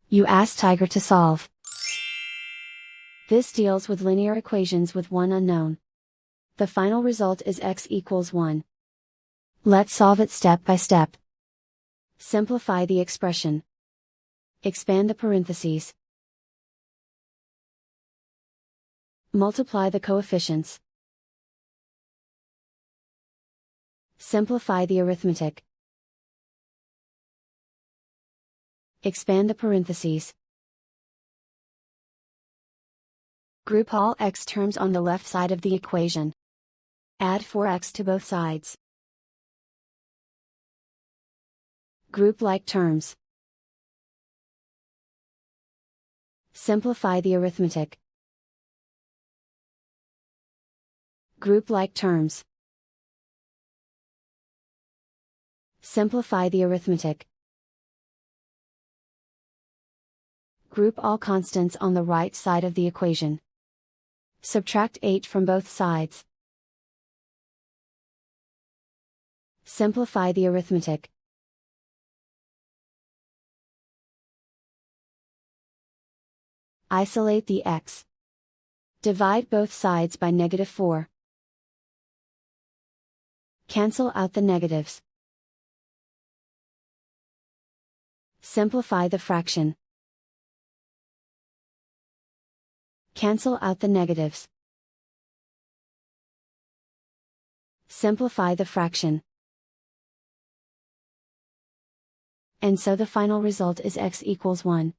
You ask Tiger to solve. This deals with linear equations with one unknown. The final result is x equals 1. Let's solve it step by step. Simplify the expression. Expand the parentheses. Multiply the coefficients. Simplify the arithmetic. Expand the parentheses. Group all x terms on the left side of the equation. Add 4x to both sides. Group like terms. Simplify the arithmetic. Group like terms. Simplify the arithmetic. Group all constants on the right side of the equation. Subtract 8 from both sides. Simplify the arithmetic. Isolate the x. Divide both sides by -4. Cancel out the negatives. Simplify the fraction. Cancel out the negatives. Simplify the fraction. And so the final result is x equals 1.